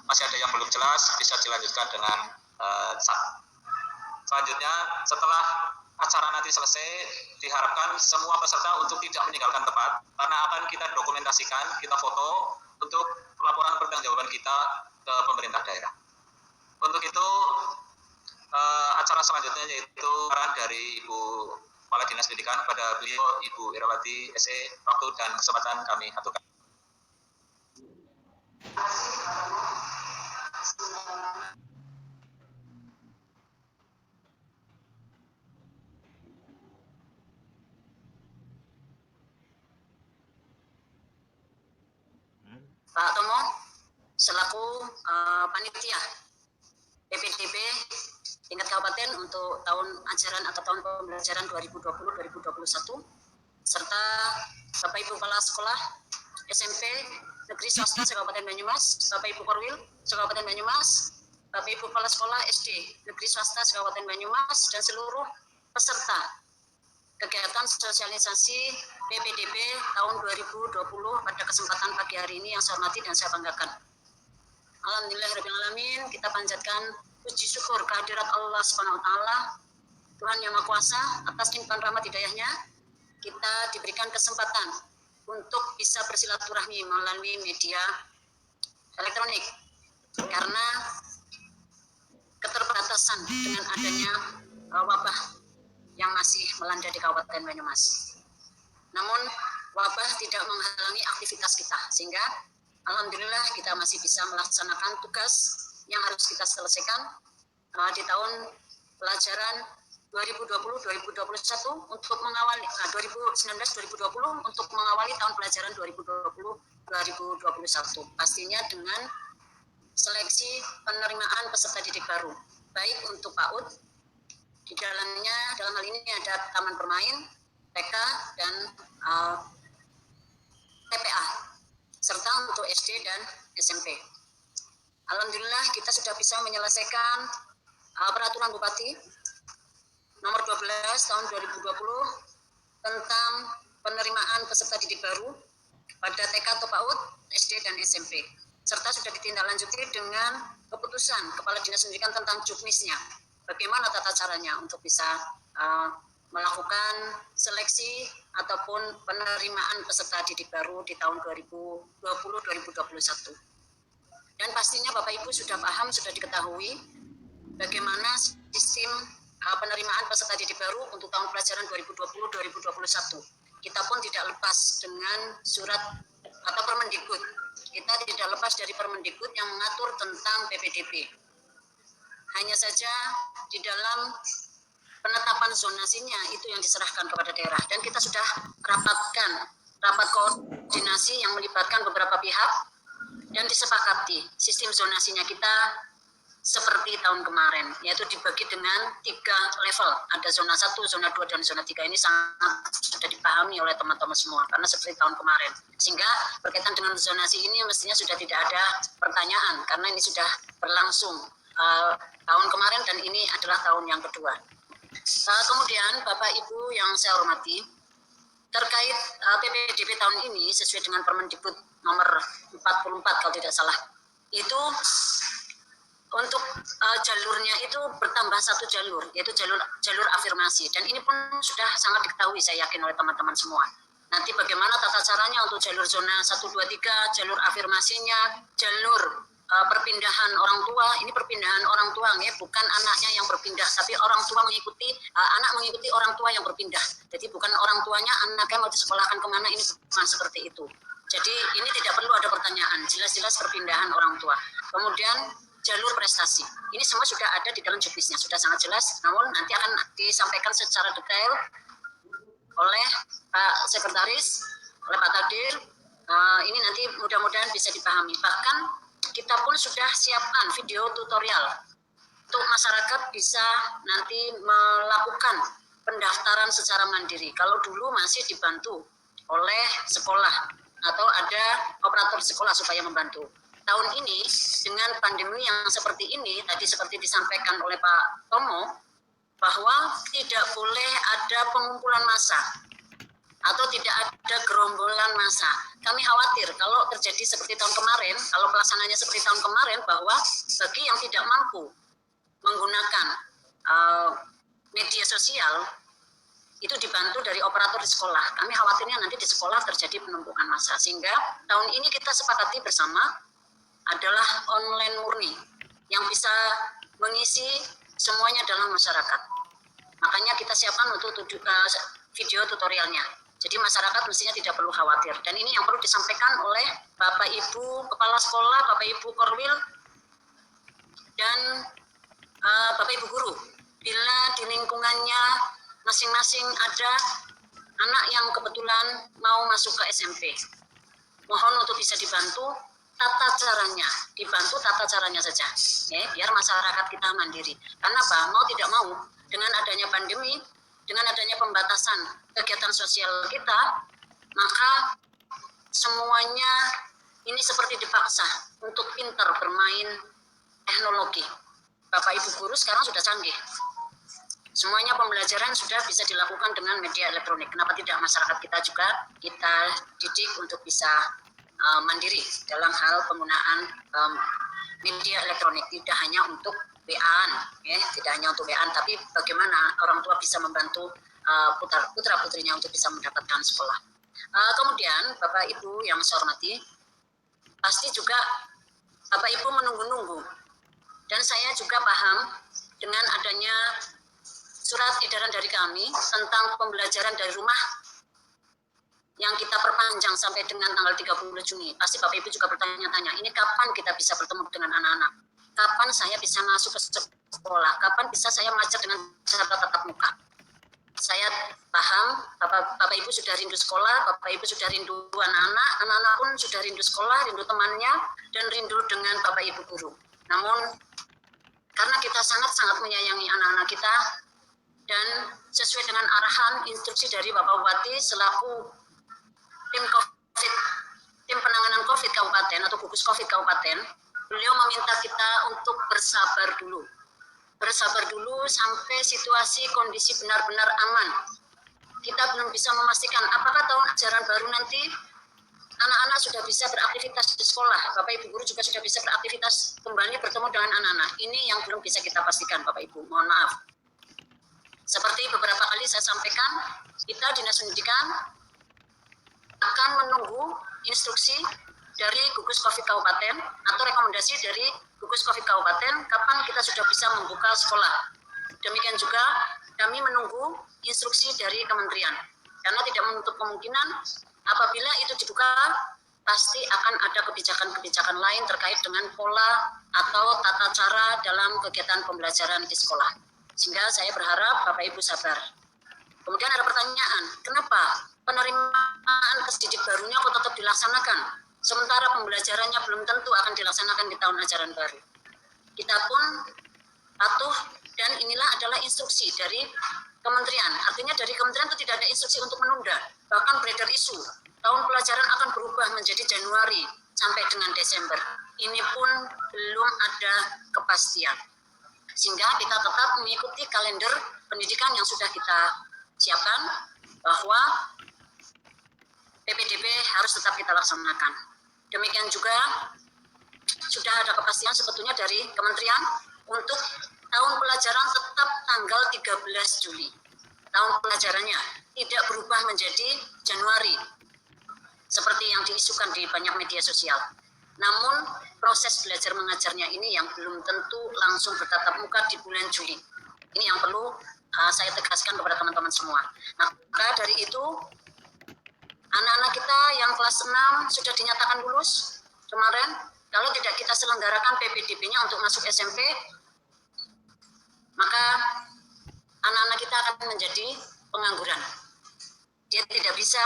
masih ada yang belum jelas, bisa dilanjutkan dengan chat. Selanjutnya, setelah acara nanti selesai, diharapkan semua peserta untuk tidak meninggalkan tempat, karena akan kita dokumentasikan, kita foto untuk laporan pertanggungjawaban kita ke pemerintah daerah. Untuk itu, acara selanjutnya yaitu arahan dari Ibu Kepala Dinas Pendidikan pada beliau Ibu Irawati SE. Waktu dan kesempatan kami aturkan. Pak Tomo, selaku panitia PPDB tingkat kabupaten untuk tahun ajaran atau tahun pembelajaran 2020-2021, serta Bapak Ibu Kepala Sekolah SMP Negeri Swasta Kabupaten Banyumas, Bapak Ibu Korwil Kabupaten Banyumas, Bapak Ibu Kepala Sekolah SD Negeri Swasta Kabupaten Banyumas, dan seluruh peserta kegiatan sosialisasi PPDB tahun 2020 pada kesempatan pagi hari ini yang saya hormati dan saya banggakan. Alhamdulillahirrahmanirrahim, kita panjatkan puji syukur kehadirat Allah SWT, Tuhan Yang Maha Kuasa, atas limpahan rahmat hidayahnya. Kita diberikan kesempatan untuk bisa bersilaturahmi melalui media elektronik, karena keterbatasan dengan adanya wabah yang masih melanda di Kabupaten Banyumas. Namun wabah tidak menghalangi aktivitas kita, sehingga alhamdulillah kita masih bisa melaksanakan tugas yang harus kita selesaikan di tahun pelajaran 2020-2021 untuk mengawali 2019-2020 untuk mengawali tahun pelajaran 2020-2021. Pastinya dengan seleksi penerimaan peserta didik baru, baik untuk PAUD, di dalamnya dalam hal ini ada taman bermain, TK, dan TPA, serta untuk SD dan SMP. Alhamdulillah kita sudah bisa menyelesaikan peraturan Bupati nomor 12 tahun 2020 tentang penerimaan peserta didik baru pada TK atau PAUD, SD dan SMP, serta sudah ditindaklanjuti dengan keputusan Kepala Dinas Pendidikan tentang juknisnya, bagaimana tata caranya untuk bisa melakukan seleksi ataupun penerimaan peserta didik baru di tahun 2020-2021. Dan pastinya Bapak Ibu sudah paham, sudah diketahui bagaimana sistem penerimaan peserta didik baru untuk tahun pelajaran 2020-2021. Kita pun tidak lepas dengan surat atau Permendikbud. Kita tidak lepas dari Permendikbud yang mengatur tentang PPDB. Hanya saja di dalam penetapan zonasinya itu yang diserahkan kepada daerah, dan kita sudah rapat koordinasi yang melibatkan beberapa pihak dan disepakati sistem zonasinya kita seperti tahun kemarin, yaitu dibagi dengan 3 level, ada zona 1, zona 2, dan zona 3. Ini sangat sudah dipahami oleh teman-teman semua, karena seperti tahun kemarin, sehingga berkaitan dengan zonasi ini mestinya sudah tidak ada pertanyaan, karena ini sudah berlangsung tahun kemarin dan ini adalah tahun yang kedua. Kemudian Bapak Ibu yang saya hormati, terkait PPDB tahun ini sesuai dengan Permendikbud nomor 44 kalau tidak salah, itu untuk jalurnya itu bertambah 1 jalur, yaitu jalur afirmasi, dan ini pun sudah sangat diketahui saya yakin oleh teman-teman semua. Nanti bagaimana tata caranya untuk jalur zona 1, 2, 3, jalur afirmasinya, jalur perpindahan orang tua, ini perpindahan orang tua ya, bukan anaknya yang berpindah, tapi orang tua mengikuti, anak mengikuti orang tua yang berpindah. Jadi bukan orang tuanya anaknya mau disekolahkan kemana, ini bukan seperti itu. Jadi ini tidak perlu ada pertanyaan, jelas-jelas perpindahan orang tua. Kemudian jalur prestasi, ini semua sudah ada di dalam juknisnya, sudah sangat jelas, namun nanti akan disampaikan secara detail oleh Pak Sekretaris, oleh Pak Kadir. Ini nanti mudah-mudahan bisa dipahami. Bahkan kita pun sudah siapkan video tutorial untuk masyarakat bisa nanti melakukan pendaftaran secara mandiri. Kalau dulu masih dibantu oleh sekolah atau ada operator sekolah supaya membantu. Tahun ini dengan pandemi yang seperti ini, tadi seperti disampaikan oleh Pak Tomo, bahwa tidak boleh ada pengumpulan massa atau tidak ada gerombolan massa. Kami khawatir kalau terjadi seperti tahun kemarin, kalau pelaksananya seperti tahun kemarin, bahwa bagi yang tidak mampu menggunakan media sosial, itu dibantu dari operator di sekolah. Kami khawatirnya nanti di sekolah terjadi penumpukan massa. Sehingga tahun ini kita sepakati bersama adalah online murni yang bisa mengisi semuanya dalam masyarakat. Makanya kita siapkan untuk video tutorialnya. Jadi masyarakat mestinya tidak perlu khawatir. Dan ini yang perlu disampaikan oleh Bapak Ibu Kepala Sekolah, Bapak Ibu Korwil, dan Bapak Ibu Guru. Bila di lingkungannya masing-masing ada anak yang kebetulan mau masuk ke SMP, mohon untuk bisa dibantu tata caranya saja, ya, biar masyarakat kita mandiri. Karena apa? Mau tidak mau, dengan adanya pandemi, dengan adanya pembatasan kegiatan sosial kita, maka semuanya ini seperti dipaksa untuk pintar bermain teknologi. Bapak Ibu guru sekarang sudah canggih. Semuanya pembelajaran sudah bisa dilakukan dengan media elektronik. Kenapa tidak masyarakat kita juga kita didik untuk bisa mandiri dalam hal penggunaan media elektronik, tidak hanya untuk WA-an, ya, tidak hanya untuk WA-an, tapi bagaimana orang tua bisa membantu putra-putrinya untuk bisa mendapatkan sekolah. Kemudian Bapak Ibu yang saya hormati, pasti juga Bapak Ibu menunggu-nunggu, dan saya juga paham dengan adanya surat edaran dari kami tentang pembelajaran dari rumah yang kita perpanjang sampai dengan tanggal 30 Juni. Pasti Bapak Ibu juga bertanya-tanya, ini kapan kita bisa bertemu dengan anak-anak? Kapan saya bisa masuk ke sekolah? Kapan bisa saya mengajar dengan cara tatap muka? Saya paham, Bapak Ibu sudah rindu sekolah, Bapak Ibu sudah rindu anak-anak, anak-anak pun sudah rindu sekolah, rindu temannya, dan rindu dengan Bapak Ibu guru. Namun, karena kita sangat-sangat menyayangi anak-anak kita, dan sesuai dengan arahan instruksi dari Bapak Bupati selaku tim penanganan COVID Kabupaten atau gugus COVID Kabupaten, beliau meminta kita untuk bersabar dulu sampai situasi kondisi benar-benar aman. Kita belum bisa memastikan apakah tahun ajaran baru nanti anak-anak sudah bisa beraktivitas di sekolah, Bapak Ibu guru juga sudah bisa beraktivitas kembali bertemu dengan anak-anak. Ini yang belum bisa kita pastikan, Bapak Ibu, mohon maaf. Seperti beberapa kali saya sampaikan, kita Dinas Pendidikan akan menunggu instruksi dari gugus COVID Kabupaten atau rekomendasi dari gugus COVID Kabupaten kapan kita sudah bisa membuka sekolah. Demikian juga kami menunggu instruksi dari kementerian, karena tidak menutup kemungkinan apabila itu dibuka pasti akan ada kebijakan-kebijakan lain terkait dengan pola atau tata cara dalam kegiatan pembelajaran di sekolah. Sehingga saya berharap Bapak Ibu sabar. Kemudian ada pertanyaan, kenapa penerimaan peserta didik barunya kok tetap dilaksanakan, sementara pembelajarannya belum tentu akan dilaksanakan di tahun ajaran baru. Kita pun patuh, dan inilah adalah instruksi dari kementerian. Artinya dari kementerian itu tidak ada instruksi untuk menunda. Bahkan beredar isu, tahun pelajaran akan berubah menjadi Januari sampai dengan Desember. Ini pun belum ada kepastian. Sehingga kita tetap mengikuti kalender pendidikan yang sudah kita siapkan, bahwa PPDB harus tetap kita laksanakan. Demikian juga sudah ada kepastian sebetulnya dari kementerian untuk tahun pelajaran tetap tanggal 13 Juli. Tahun pelajarannya tidak berubah menjadi Januari seperti yang diisukan di banyak media sosial. Namun proses belajar mengajarnya ini yang belum tentu langsung bertatap muka di bulan Juli. Ini yang perlu saya tegaskan kepada teman-teman semua. Maka dari itu, anak-anak kita yang kelas 6 sudah dinyatakan lulus kemarin. Kalau tidak kita selenggarakan PPDB-nya untuk masuk SMP, maka anak-anak kita akan menjadi pengangguran. Dia tidak bisa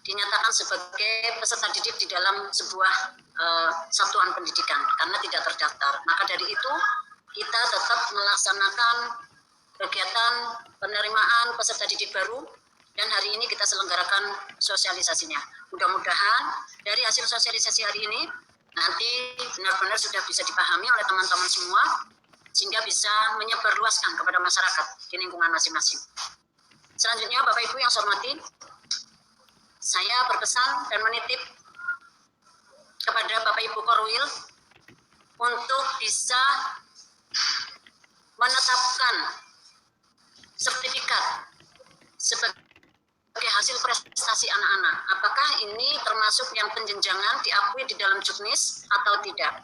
dinyatakan sebagai peserta didik di dalam sebuah satuan pendidikan karena tidak terdaftar. Maka dari itu kita tetap melaksanakan kegiatan penerimaan peserta didik baru, dan hari ini kita selenggarakan sosialisasinya. Mudah-mudahan dari hasil sosialisasi hari ini nanti benar-benar sudah bisa dipahami oleh teman-teman semua, sehingga bisa menyebarluaskan kepada masyarakat di lingkungan masing-masing. Selanjutnya Bapak Ibu yang saya hormati, saya berpesan dan menitip kepada Bapak Ibu Korwil untuk bisa menetapkan sertifikat sebagai hasil prestasi anak-anak. Apakah ini termasuk yang penjenjangan diakui di dalam Juknis atau tidak?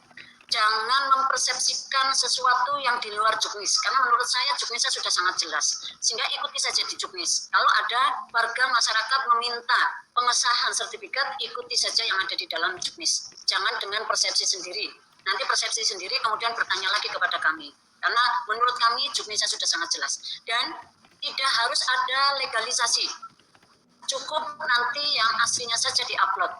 Jangan mempersepsikan sesuatu yang di luar Juknis, karena menurut saya Juknisnya sudah sangat jelas, sehingga ikuti saja di Juknis. Kalau ada warga masyarakat meminta pengesahan sertifikat, ikuti saja yang ada di dalam Juknis. Jangan dengan persepsi sendiri. Nanti persepsi sendiri kemudian bertanya lagi kepada kami. Karena menurut kami Juknisnya sudah sangat jelas. Dan tidak harus ada legalisasi. Cukup nanti yang aslinya saja diupload.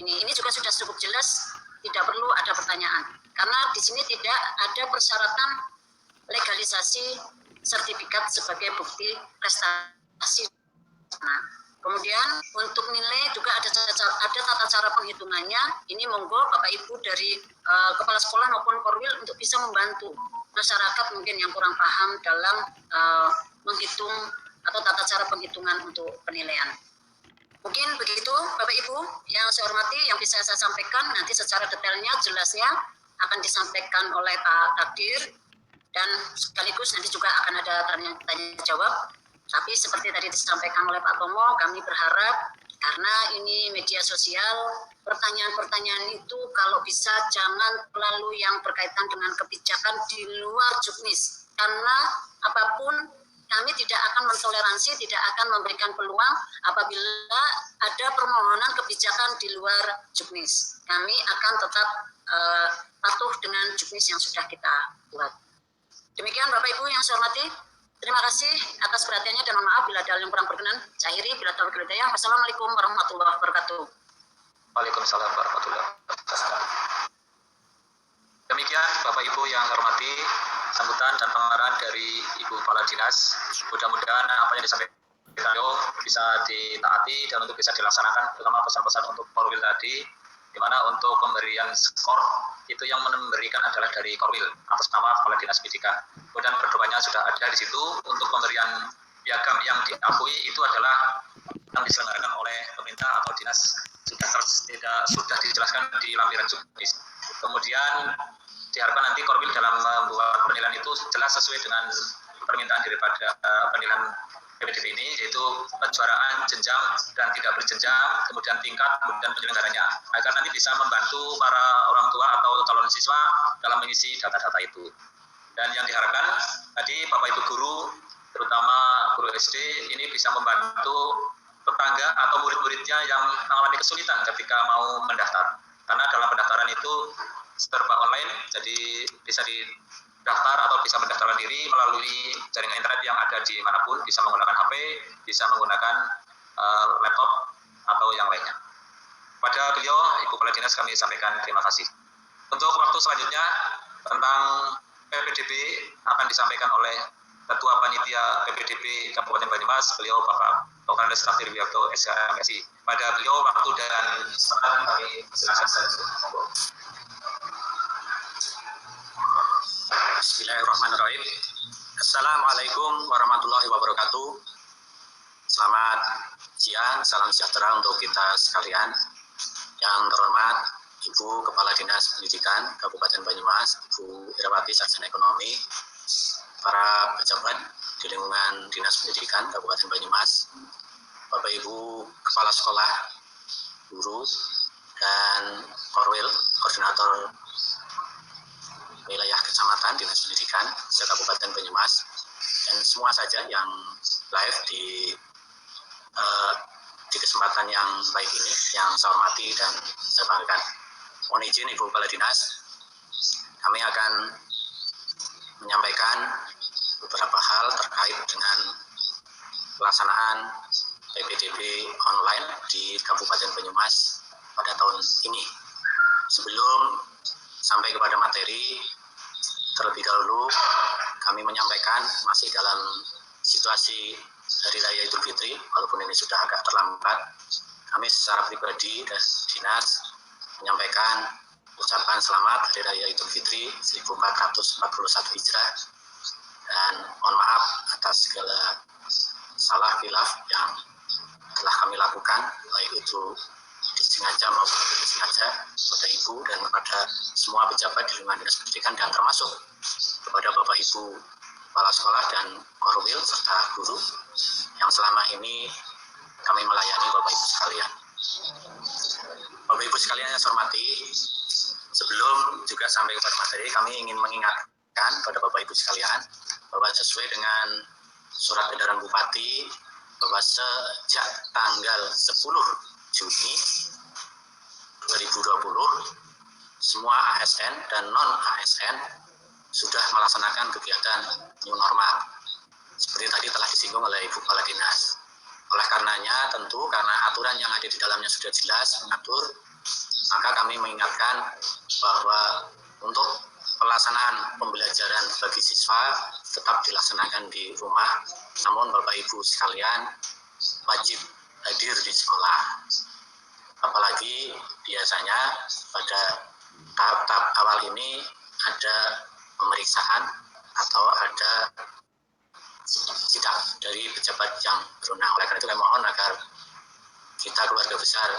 Ini juga sudah cukup jelas, tidak perlu ada pertanyaan. Karena di sini tidak ada persyaratan legalisasi sertifikat sebagai bukti prestasi. Nah, kemudian untuk nilai juga ada tata cara penghitungannya. Ini monggo Bapak Ibu dari kepala sekolah maupun Korwil untuk bisa membantu masyarakat mungkin yang kurang paham dalam menghitung atau tata cara penghitungan untuk penilaian. Mungkin begitu Bapak Ibu yang saya hormati, yang bisa saya sampaikan. Nanti secara detailnya jelasnya akan disampaikan oleh Pak Takdir, dan sekaligus nanti juga akan ada tanya jawab. Tapi seperti tadi disampaikan oleh Pak Tomo, kami berharap karena ini media sosial, pertanyaan-pertanyaan itu kalau bisa jangan terlalu yang berkaitan dengan kebijakan di luar Juknis. Karena apapun kami tidak akan mentoleransi, tidak akan memberikan peluang apabila ada permohonan kebijakan di luar Juknis. Kami akan tetap patuh dengan Juknis yang sudah kita buat. Demikian Bapak Ibu yang saya hormati. Terima kasih atas perhatiannya dan mohon maaf bila ada yang kurang berkenan. Saya akhiri bila tahu hidayah. Wassalamualaikum warahmatullahi wabarakatuh. Waalaikumsalam warahmatullahi wabarakatuh. Demikian Bapak Ibu yang hormati, sambutan dan pengarahan dari Ibu Kepala Dinas. Mudah-mudahan apa yang disampaikan bisa ditaati dan untuk bisa dilaksanakan, terutama pesan-pesan untuk Korwil tadi, di mana untuk pemberian skor itu yang memberikan adalah dari Korwil atas nama Kepala Dinas Pendidikan. Kemudian berdoanya sudah ada di situ. Untuk pemberian piagam yang diakui itu adalah yang diselenggarakan oleh pemerintah atau dinas, sudah dijelaskan di lampiran Juknis. Kemudian diharapkan nanti Korwil dalam membuat penilaian itu jelas sesuai dengan permintaan daripada penilaian PPDB ini, yaitu kejuaraan, jenjang dan tidak berjenjang, kemudian tingkat, kemudian penyelenggaranya, agar nanti bisa membantu para orang tua atau calon siswa dalam mengisi data-data itu. Dan yang diharapkan tadi Bapak Ibu guru, terutama guru SD, ini bisa membantu tetangga atau murid-muridnya yang mengalami kesulitan ketika mau mendaftar. Karena dalam pendaftaran itu serba online, jadi bisa daftar atau bisa mendaftarkan diri melalui jaringan internet yang ada di manapun, bisa menggunakan HP, bisa menggunakan laptop atau yang lainnya. Pada beliau, Ibu Kepala Dinas, kami sampaikan terima kasih. Untuk waktu selanjutnya tentang PPDB akan disampaikan oleh Ketua Panitia PPDB Kabupaten Banyumas, beliau Bapak Komandan Staf Wiyoto SKMSI. Pada beliau waktu dan kesempatan kami silakan saja. Bismillahirrahmanirrahim. Assalamualaikum warahmatullahi wabarakatuh. Selamat siang, salam sejahtera untuk kita sekalian. Yang terhormat Ibu Kepala Dinas Pendidikan Kabupaten Banyumas, Ibu Irawati Sarjana Ekonomi, para pejabat di lingkungan Dinas Pendidikan Kabupaten Banyumas, Bapak Ibu Kepala Sekolah, guru, dan Korwil, Koordinator Wilayah Kecamatan Dinas Pendidikan Kabupaten Banyumas, dan semua saja yang live di kesempatan yang baik ini, yang saya hormati dan saya banggakan. Mohon izin Ibu Kepala Dinas, kami akan menyampaikan beberapa hal terkait dengan pelaksanaan PPDB online di Kabupaten Banyumas pada tahun ini. Sebelum sampai kepada materi, terlebih dahulu kami menyampaikan masih dalam situasi Hari Raya Idul Fitri, walaupun ini sudah agak terlambat, kami secara pribadi dan dinas menyampaikan ucapan selamat Hari Raya Idul Fitri 1441 Hijrah, dan mohon maaf atas segala salah khilaf yang telah kami lakukan, baik itu disengaja maupun tidak disengaja, kepada Ibu dan kepada semua pejabat di lingkungan Dinas Pendidikan, dan termasuk kepada Bapak Ibu Kepala Sekolah dan Korwil serta guru yang selama ini kami melayani Bapak Ibu sekalian. Bapak Ibu sekalian yang saya hormati, sebelum juga sampai kepada materi, kami ingin mengingatkan kepada Bapak Ibu sekalian bahwa sesuai dengan surat edaran Bupati bahwa sejak tanggal 10 Juni 2020 semua ASN dan non-ASN sudah melaksanakan kegiatan new normal. Seperti tadi telah disinggung oleh Ibu Kepala Dinas. Oleh karenanya, tentu karena aturan yang ada di dalamnya sudah jelas mengatur, maka kami mengingatkan bahwa untuk pelaksanaan pembelajaran bagi siswa tetap dilaksanakan di rumah, namun Bapak Ibu sekalian wajib hadir di sekolah. Apalagi biasanya pada tahap-tahap awal ini ada pemeriksaan atau ada sidak dari pejabat yang berwenang. Oleh karena itu kami mohon agar kita keluarga besar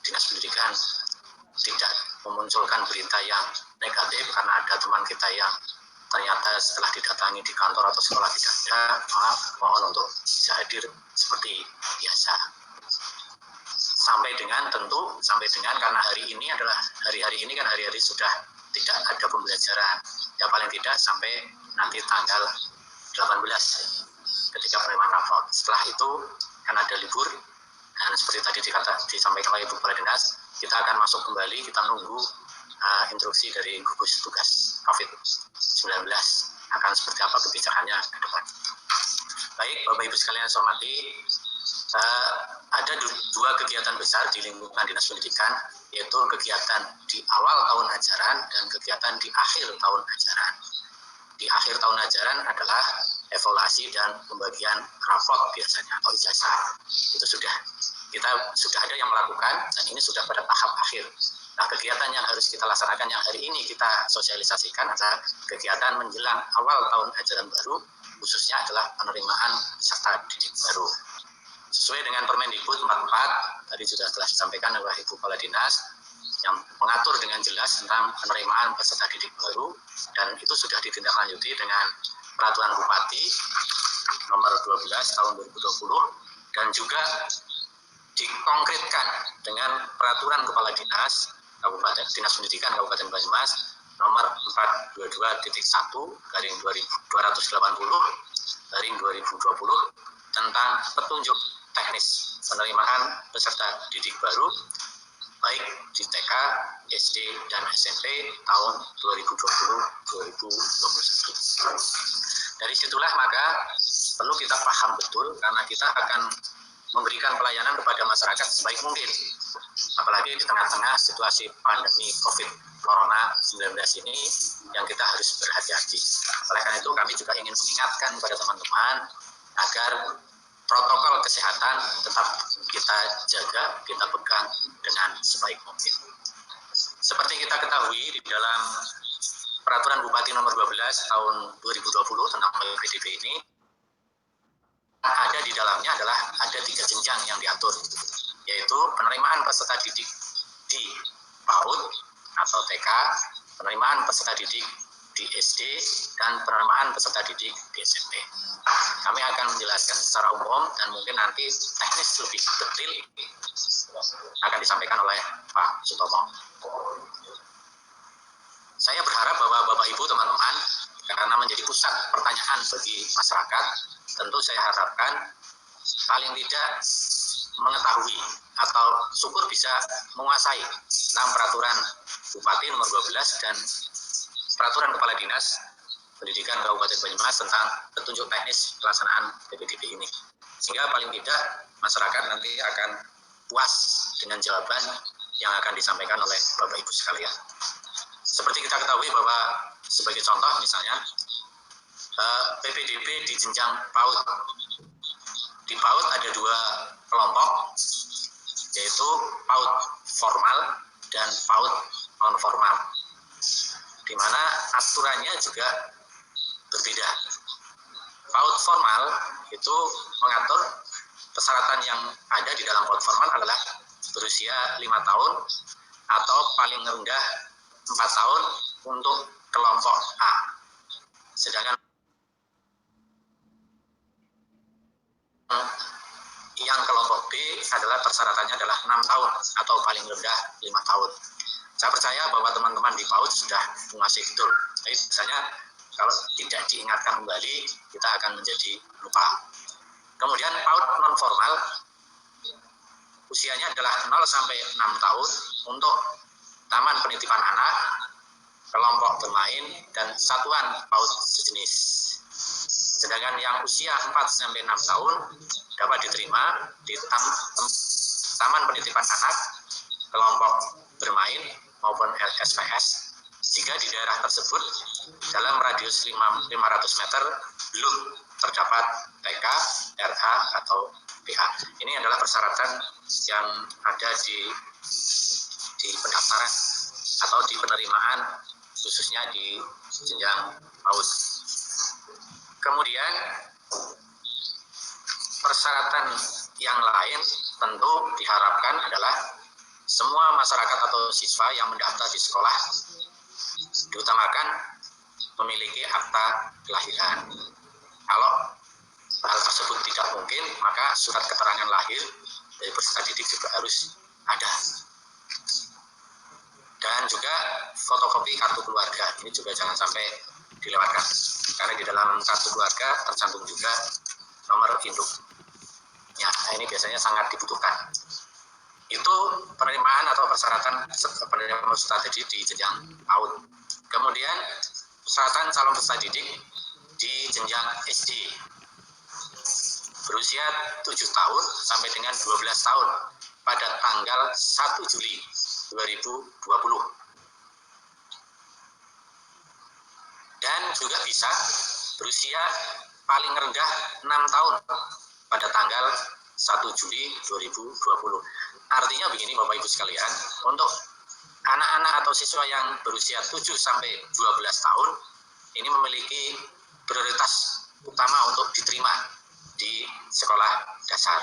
Dinas Pendidikan tidak memunculkan berita yang negatif karena ada teman kita yang ternyata setelah didatangi di kantor atau sekolah tidak ada, mohon untuk bisa hadir seperti biasa. Sampai dengan karena hari ini adalah hari-hari ini kan hari-hari sudah tidak ada pembelajaran, ya paling tidak sampai nanti tanggal 18 ketika penerimaan rapor. Setelah itu kan ada libur, dan seperti tadi disampaikan oleh Ibu Kepala Dinas, kita akan masuk kembali, kita nunggu instruksi dari gugus tugas COVID-19 akan seperti apa kebijakannya ke depan. Baik, Bapak Ibu sekalian yang saya hormati, ada dua kegiatan besar di lingkungan Dinas Pendidikan, yaitu kegiatan di awal tahun ajaran dan kegiatan di akhir tahun ajaran. Di akhir tahun ajaran adalah evaluasi dan pembagian raport biasanya atau ijazah. Itu kita sudah ada yang melakukan dan ini sudah pada tahap akhir. Nah, kegiatan yang harus kita laksanakan yang hari ini kita sosialisasikan adalah kegiatan menjelang awal tahun ajaran baru, khususnya adalah penerimaan peserta didik baru. Sesuai dengan Permendikbud 44, tadi sudah telah disampaikan oleh Ibu Kepala Dinas, yang mengatur dengan jelas tentang penerimaan peserta didik baru, dan itu sudah ditindaklanjuti dengan Peraturan Bupati nomor 12 tahun 2020, dan juga dikonkretkan dengan Peraturan Kepala Dinas Kabupaten Dinas Pendidikan Kabupaten Banyumas nomor 422/280/2020 tentang petunjuk teknis penerimaan peserta didik baru baik di TK, SD, dan SMP tahun 2020-2021. Dari situlah maka perlu kita paham betul karena kita akan memberikan pelayanan kepada masyarakat sebaik mungkin. Apalagi di tengah-tengah situasi pandemi COVID-19 ini yang kita harus berhati-hati. Oleh karena itu kami juga ingin mengingatkan kepada teman-teman agar protokol kesehatan tetap kita jaga, kita pegang dengan sebaik mungkin. Seperti kita ketahui di dalam Peraturan Bupati nomor 12 tahun 2020 tentang PDB ini, ada di dalamnya adalah ada 3 jenjang yang diatur, yaitu penerimaan peserta didik di PAUD atau TK, penerimaan peserta didik di SD, dan penerimaan peserta didik di SMP. Kami akan menjelaskan secara umum dan mungkin nanti teknis lebih detail akan disampaikan oleh Pak Sutomo. Saya berharap bahwa Bapak Ibu teman-teman, karena menjadi pusat pertanyaan bagi masyarakat, tentu saya harapkan paling tidak mengetahui atau syukur bisa menguasai tentang peraturan Bupati nomor 12 dan peraturan Kepala Dinas Pendidikan Kabupaten Banyumas tentang petunjuk teknis pelaksanaan PPDB ini. Sehingga paling tidak masyarakat nanti akan puas dengan jawaban yang akan disampaikan oleh Bapak Ibu sekalian. Seperti kita ketahui bahwa sebagai contoh misalnya PPDB di jenjang PAUD. Di PAUD ada 2 kelompok, yaitu PAUD formal dan PAUD non formal, di mana aturannya juga berbeda. PAUD formal itu mengatur persyaratan yang ada di dalam PAUD formal adalah berusia 5 tahun atau paling rendah 4 tahun untuk kelompok A. Sedangkan yang kelompok B adalah persyaratannya adalah 6 tahun atau paling rendah 5 tahun. Saya percaya bahwa teman-teman di PAUD sudah menguasai betul. Tapi biasanya kalau tidak diingatkan kembali, kita akan menjadi lupa. Kemudian PAUD non formal usianya adalah 0 sampai 6 tahun untuk taman penitipan anak, kelompok bermain, dan satuan PAUD sejenis. Sedangkan yang usia 4 sampai 6 tahun dapat diterima di taman penitipan anak, kelompok bermain maupun LSPS jika di daerah tersebut dalam radius 500 meter belum terdapat TK, RA, atau PH. Ini adalah persyaratan yang ada di pendaftaran atau di penerimaan khususnya di jenjang PAUD. Kemudian persyaratan yang lain tentu diharapkan adalah semua masyarakat atau siswa yang mendaftar di sekolah diutamakan memiliki akta kelahiran. Kalau hal tersebut tidak mungkin, maka surat keterangan lahir dari peserta didik juga harus ada. Dan juga fotokopi kartu keluarga, ini juga jangan sampai dilewatkan. Karena di dalam kartu keluarga tercantum juga nomor induk. Ya, ini biasanya sangat dibutuhkan. Itu penerimaan atau persyaratan penerimaan peserta didik di jenjang PAUD. Kemudian persyaratan calon peserta didik di jenjang SD berusia 7 tahun sampai dengan 12 tahun pada tanggal 1 Juli 2020. Dan juga bisa berusia paling rendah 6 tahun pada tanggal 1 Juli 2020. Artinya begini Bapak Ibu sekalian, untuk anak-anak atau siswa yang berusia 7 sampai 12 tahun ini memiliki prioritas utama untuk diterima di sekolah dasar.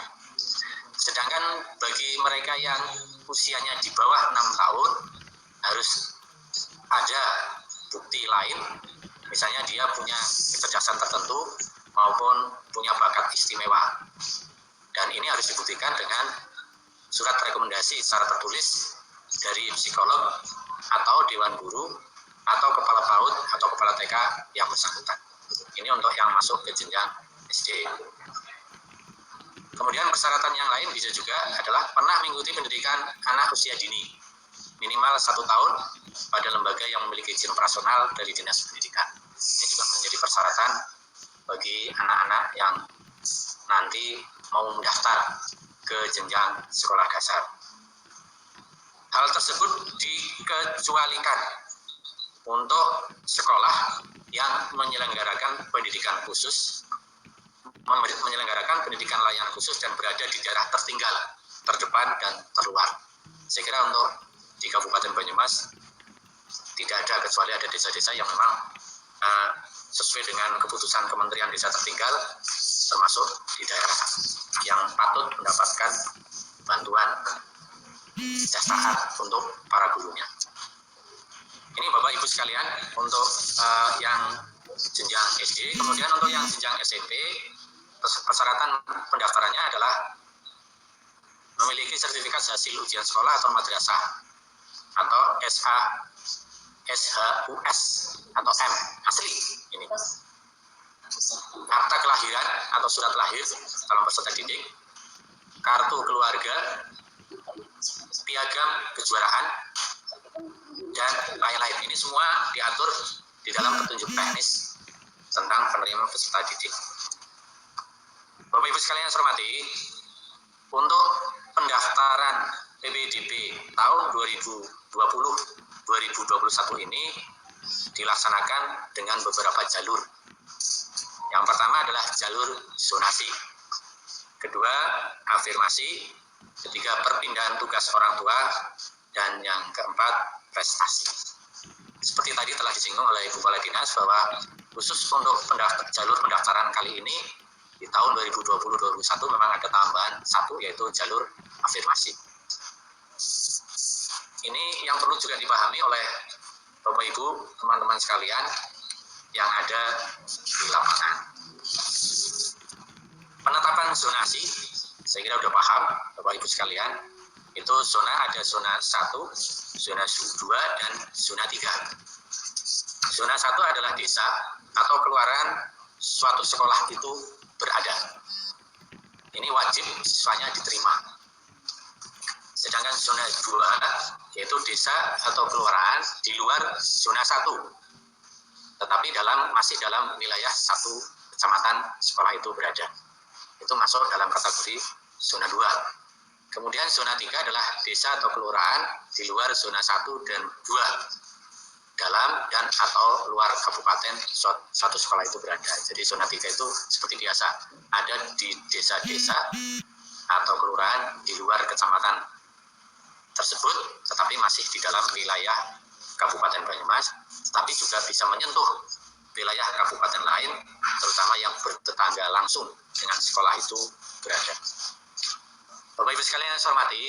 Sedangkan bagi mereka yang usianya di bawah 6 tahun harus ada bukti lain, misalnya dia punya kecerdasan tertentu maupun punya bakat istimewa. Dan ini harus dibuktikan dengan surat rekomendasi secara tertulis dari psikolog atau dewan guru atau kepala PAUD atau kepala TK yang bersangkutan. Ini untuk yang masuk ke jenjang SD. Kemudian persyaratan yang lain bisa juga adalah pernah mengikuti pendidikan anak usia dini minimal 1 tahun pada lembaga yang memiliki izin operasional dari Dinas Pendidikan. Ini juga menjadi persyaratan bagi anak-anak yang nanti mau mendaftar ke jenjang sekolah dasar. Hal tersebut dikecualikan untuk sekolah yang menyelenggarakan pendidikan khusus, menyelenggarakan pendidikan layanan khusus dan berada di daerah tertinggal, terdepan, dan terluar. Saya kira untuk di Kabupaten Banyumas tidak ada, kecuali ada desa-desa yang memang sesuai dengan keputusan Kementerian Desa Tertinggal, termasuk di daerah yang patut mendapatkan bantuan jasaan untuk para gurunya. Ini Bapak Ibu sekalian untuk yang jenjang SD. Kemudian untuk yang jenjang SMP, persyaratan pendaftarannya adalah memiliki sertifikat hasil ujian sekolah atau madrasah atau SHUS atau M asli ini. Akta kelahiran atau surat lahir calon peserta didik, kartu keluarga, piagam kejuaraan, dan lain-lain. Ini semua diatur di dalam petunjuk teknis tentang penerimaan peserta didik. Bapak Ibu sekalian yang saya hormati, untuk pendaftaran PPDB tahun 2020-2021 ini dilaksanakan dengan beberapa jalur. Yang pertama adalah jalur zonasi, kedua afirmasi, ketiga perpindahan tugas orang tua, dan yang keempat prestasi. Seperti tadi telah disinggung oleh Ibu Kepala Dinas bahwa khusus untuk jalur pendaftaran kali ini di tahun 2020-2021 memang ada tambahan satu, yaitu jalur afirmasi. Ini yang perlu juga dipahami oleh Bapak Ibu, teman-teman sekalian yang ada di lapangan. Penetapan zonasi, saya kira sudah paham Bapak Ibu sekalian, itu zona ada zona 1, zona 2, dan zona 3. Zona 1 adalah desa atau kelurahan suatu sekolah itu berada. Ini wajib siswanya diterima. Sedangkan zona 2 yaitu desa atau kelurahan di luar zona 1, tetapi masih dalam wilayah satu kecamatan sekolah itu berada. Itu masuk dalam kategori zona 2. Kemudian zona 3 adalah desa atau kelurahan di luar zona 1 dan 2, dalam dan atau luar kabupaten satu sekolah itu berada. Jadi zona 3 itu seperti biasa, ada di desa-desa atau kelurahan di luar kecamatan tersebut, tetapi masih di dalam wilayah Kabupaten Banyumas, tetapi juga bisa menyentuh wilayah kabupaten lain, terutama yang bertetangga langsung dengan sekolah itu berada. Bapak Ibu sekalian yang saya hormati,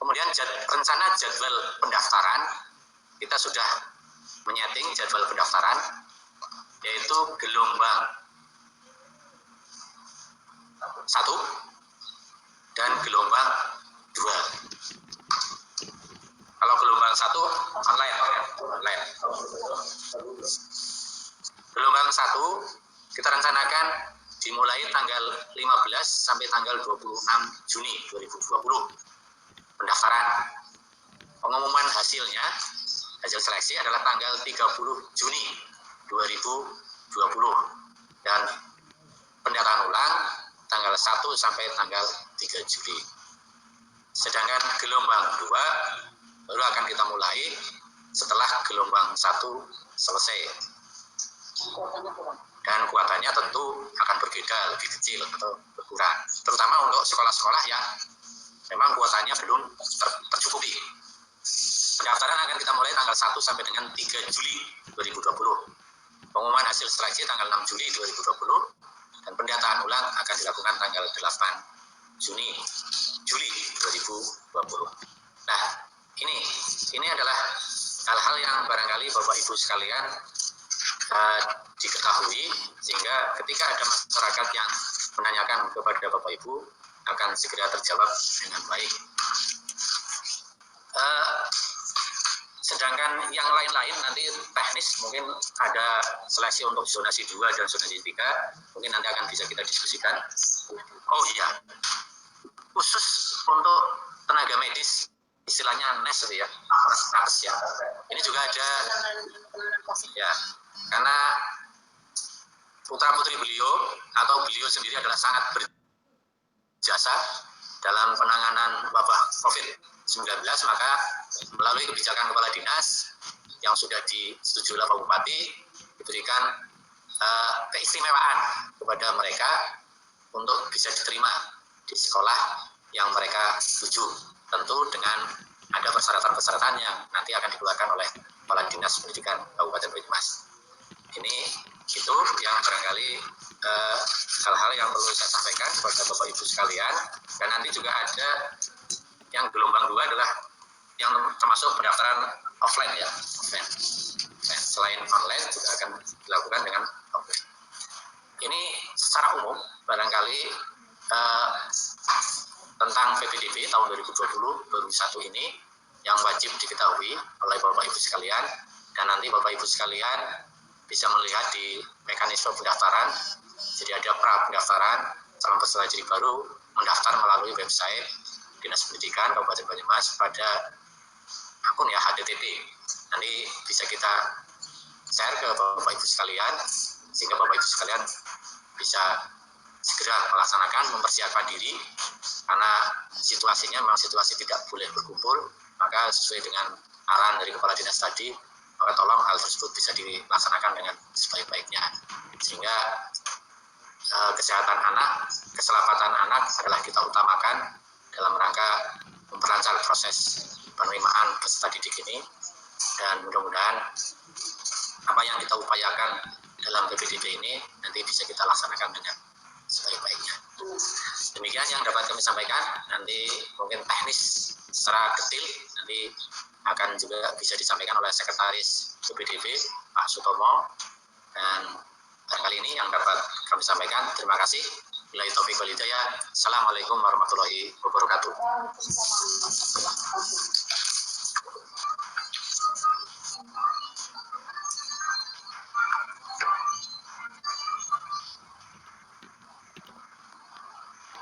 kemudian rencana jadwal pendaftaran, kita sudah menyeting jadwal pendaftaran, yaitu gelombang 1 dan gelombang 2. Kalau gelombang 1 online. Gelombang 1 kita rencanakan dimulai tanggal 15 sampai tanggal 26 Juni 2020. Pendaftaran. Pengumuman hasil seleksi adalah tanggal 30 Juni 2020. Dan pendataan ulang tanggal 1 sampai tanggal 3 Juli. Sedangkan gelombang 2 baru akan kita mulai setelah gelombang 1 selesai. Dan kuotanya tentu akan berbeda, lebih kecil atau berkurang. Terutama untuk sekolah-sekolah yang memang kuotanya belum tercukupi. Pendaftaran akan kita mulai tanggal 1 sampai dengan 3 Juli 2020. Pengumuman hasil seleksi tanggal 6 Juli 2020. Dan pendataan ulang akan dilakukan tanggal 8 Juli 2020. Nah, ini adalah hal-hal yang barangkali Bapak Ibu sekalian diketahui, sehingga ketika ada masyarakat yang menanyakan kepada Bapak Ibu akan segera terjawab dengan baik. Sedangkan yang lain-lain nanti teknis mungkin ada seleksi untuk zonasi 2 dan zonasi 3, mungkin nanti akan bisa kita diskusikan. Oh iya, khusus untuk tenaga medis, istilahnya NES ya, NAS ya. Ini juga ada ya, karena putra-putri beliau atau beliau sendiri adalah sangat berjasa dalam penanganan wabah COVID-19, maka melalui kebijakan Kepala Dinas yang sudah disetujui oleh Pak Bupati, diberikan keistimewaan kepada mereka untuk bisa diterima di sekolah yang mereka tuju, tentu dengan ada persyaratan-persyaratan yang nanti akan dikeluarkan oleh Kepala Dinas Pendidikan Kabupaten Banyumas. Ini itu yang barangkali hal-hal yang perlu saya sampaikan kepada Bapak Ibu sekalian. Dan nanti juga ada yang gelombang 2 adalah yang termasuk pendaftaran offline ya, offline. Selain online juga akan dilakukan dengan offline. Ini secara umum barangkali tentang PPDB tahun 2020-2021 ini yang wajib diketahui oleh Bapak Ibu sekalian, dan nanti Bapak Ibu sekalian bisa melihat di mekanisme pendaftaran. Jadi ada pra pendaftaran, calon peserta didik baru mendaftar melalui website Dinas Pendidikan Kabupaten Banyumas pada akun ya HTTP. Nanti bisa kita share ke Bapak Ibu sekalian, sehingga Bapak Ibu sekalian bisa segera melaksanakan, mempersiapkan diri, karena situasinya memang situasi tidak boleh berkumpul. Maka sesuai dengan arahan dari Kepala Dinas tadi, maka tolong hal tersebut bisa dilaksanakan dengan sebaik-baiknya, sehingga kesehatan anak, keselamatan anak adalah kita utamakan dalam rangka memperlancar proses penerimaan peserta didik ini. Dan mudah-mudahan apa yang kita upayakan dalam PPDB ini nanti bisa kita laksanakan dengan sebaik-baiknya. Demikian yang dapat kami sampaikan. Nanti mungkin teknis secara detail nanti akan juga bisa disampaikan oleh Sekretaris BPDB Pak Sutomo, dan barangkali ini yang dapat kami sampaikan. Terima kasih. Billahi taufiq wal hidayah. Assalamualaikum warahmatullahi wabarakatuh.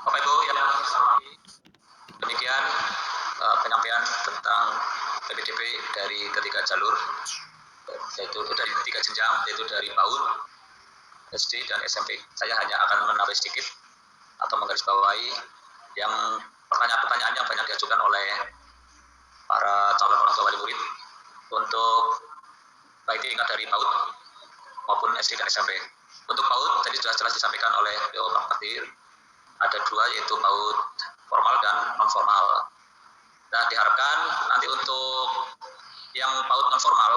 Bapak Ibu yang saya hormati, demikian penyampaian tentang PPDB dari ketiga jalur, yaitu dari ketiga jenjang, yaitu dari PAUD, SD dan SMP. Saya hanya akan menambah sedikit atau menggarisbawahi yang pertanyaan-pertanyaan yang banyak diajukan oleh para calon orang tua wali murid untuk baik tingkat dari PAUD maupun SD dan SMP. Untuk PAUD tadi sudah jelas disampaikan oleh Pak Kadir. Ada dua, yaitu PAUD formal dan non formal. Nah, diharapkan nanti untuk yang PAUD non formal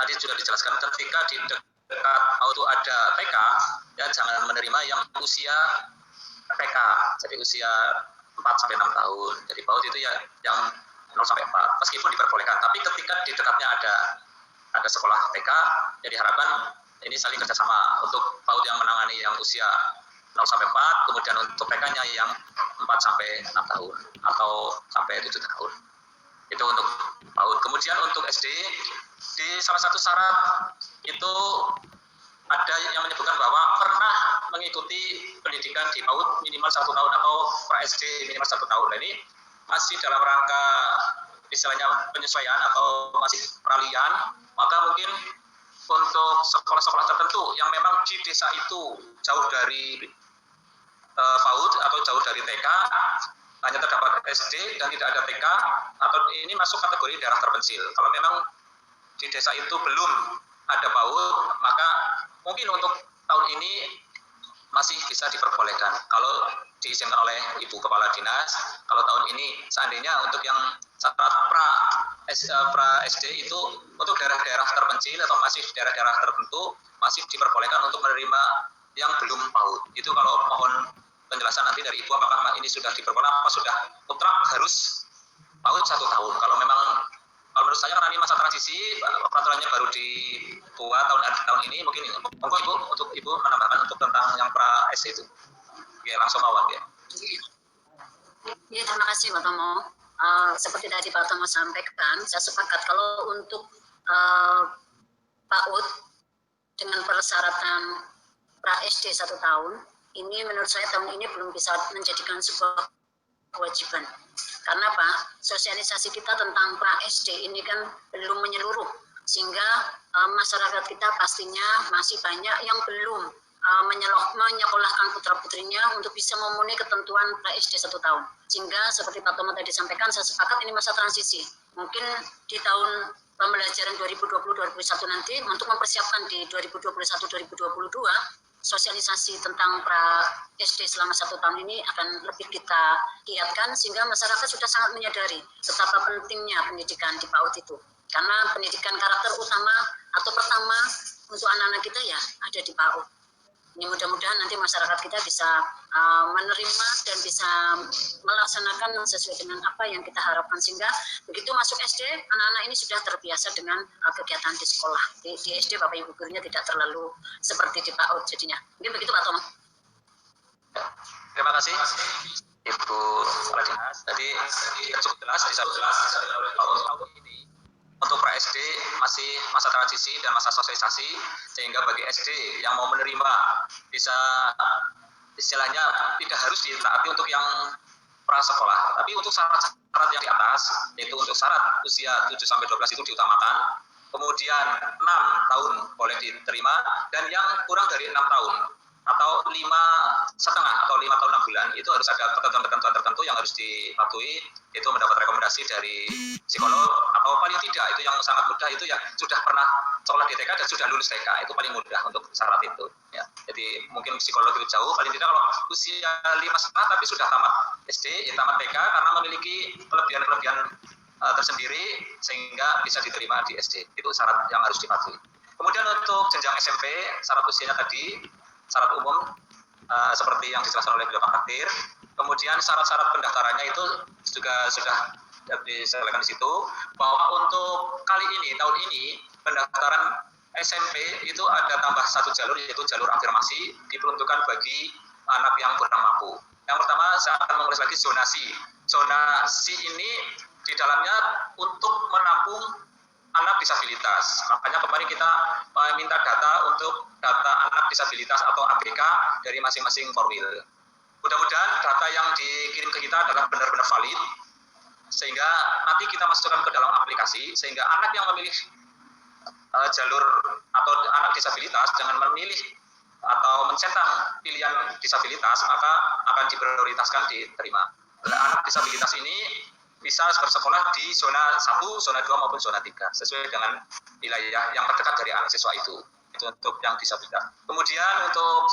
tadi sudah dijelaskan, ketika di dekat PAUD itu ada TK, ya jangan menerima yang usia TK, jadi usia 4 sampai 6 tahun. Jadi PAUD itu ya yang 0 sampai 4, meskipun diperbolehkan. Tapi ketika di dekatnya ada sekolah TK, ya diharapkan ini saling kerjasama untuk PAUD yang menangani yang usia 0 sampai 4, kemudian untuk TK-nya yang 4 sampai 6 tahun atau sampai 7 tahun. Itu untuk PAUD. Kemudian untuk SD, di salah satu syarat itu ada yang menyebutkan bahwa pernah mengikuti pendidikan di PAUD minimal 1 tahun atau pra SD minimal 1 tahun. Nah, ini masih dalam rangka istilahnya penyesuaian atau masih peralihan, maka mungkin untuk sekolah-sekolah tertentu yang memang di desa itu jauh dari PAUD atau jauh dari TK, hanya terdapat SD dan tidak ada TK, atau ini masuk kategori daerah terpencil. Kalau memang di desa itu belum ada PAUD, maka mungkin untuk tahun ini masih bisa diperbolehkan kalau diizinkan oleh Ibu Kepala Dinas. Kalau tahun ini seandainya untuk yang syarat pra SD itu untuk daerah-daerah terpencil atau masih daerah-daerah tertentu masih diperbolehkan untuk menerima yang belum PAUD. Itu kalau mohon penjelasan nanti dari Ibu, apakah ini sudah diperbolehkan, apa sudah mutlak harus PAUD 1 tahun. Kalau memang, kalau menurut saya karena ini masa transisi, peraturannya baru dibuat tahun ini, mungkin monggo Ibu, untuk Ibu menambahkan untuk tentang yang pra SD itu. Oke, langsung awal ya. Ya, terima kasih Pak Tomo. Seperti tadi Pak Tomo sampaikan, saya sepakat kalau untuk PAUD dengan persyaratan pra SD 1 tahun, ini menurut saya tahun ini belum bisa menjadikan sebuah kewajiban. Karena apa? Sosialisasi kita tentang pra SD ini kan belum menyeluruh, sehingga masyarakat kita pastinya masih banyak yang belum menyekolahkan putra-putrinya untuk bisa memenuhi ketentuan pra SD 1 tahun. Sehingga seperti Pak Tomo tadi sampaikan, saya sepakat ini masa transisi. Mungkin di tahun pembelajaran 2020-2021 nanti untuk mempersiapkan di 2021-2022, sosialisasi tentang pra SD selama 1 tahun ini akan lebih kita giatkan, sehingga masyarakat sudah sangat menyadari betapa pentingnya pendidikan di PAUD itu. Karena pendidikan karakter utama atau pertama untuk anak-anak kita ya ada di PAUD. Ini mudah-mudahan nanti masyarakat kita bisa menerima dan bisa melaksanakan sesuai dengan apa yang kita harapkan, sehingga begitu masuk SD, anak-anak ini sudah terbiasa dengan kegiatan di sekolah. Di SD Bapak Ibu gurunya tidak terlalu seperti di PAUD jadinya. Mungkin begitu Pak Tomo. Terima kasih Ibu Kepala Dinas. Tadi cukup jelas disampaikan PAUD ini untuk pra SD masih masa transisi dan masa sosialisasi, sehingga bagi SD yang mau menerima bisa istilahnya tidak harus ditaati untuk yang pra sekolah, tapi untuk syarat-syarat yang di atas, yaitu untuk syarat usia 7-12 itu diutamakan, kemudian 6 tahun boleh diterima, dan yang kurang dari 6 tahun atau 5,5 atau 5 tahun 6 bulan itu harus ada ketentuan-ketentuan tertentu yang harus dipatuhi, itu mendapat rekomendasi dari psikolog, atau paling tidak itu yang sangat mudah itu yang sudah pernah sekolah di TK dan sudah lulus TK, itu paling mudah untuk syarat itu ya. Jadi mungkin psikolog itu jauh, paling tidak kalau usia 5,5 tapi sudah tamat SD, tamat TK karena memiliki kelebihan-kelebihan tersendiri sehingga bisa diterima di SD, itu syarat yang harus dipatuhi. Kemudian untuk jenjang SMP, syarat usianya tadi syarat umum seperti yang dijelaskan oleh Bapak Kadir. Kemudian syarat-syarat pendaftarannya itu juga sudah disampaikan di situ, bahwa untuk kali ini, tahun ini, pendaftaran SMP itu ada tambah satu jalur, yaitu jalur afirmasi, diperuntukkan bagi anak yang kurang mampu. Yang pertama, saya akan mengulas lagi zonasi. Zonasi ini di dalamnya untuk menampung anak disabilitas. Makanya kemarin kita minta data untuk data anak disabilitas atau ABK dari masing-masing Korwil. Mudah-mudahan data yang dikirim ke kita adalah benar-benar valid, sehingga nanti kita masukkan ke dalam aplikasi, sehingga anak yang memilih jalur atau anak disabilitas dengan memilih atau mencentang pilihan disabilitas, maka akan diprioritaskan diterima. Anak disabilitas ini bisa bersekolah di zona 1, zona 2 maupun zona 3 sesuai dengan wilayah yang terdekat dari anak siswa itu. Itu untuk yang disabilitas. Kemudian untuk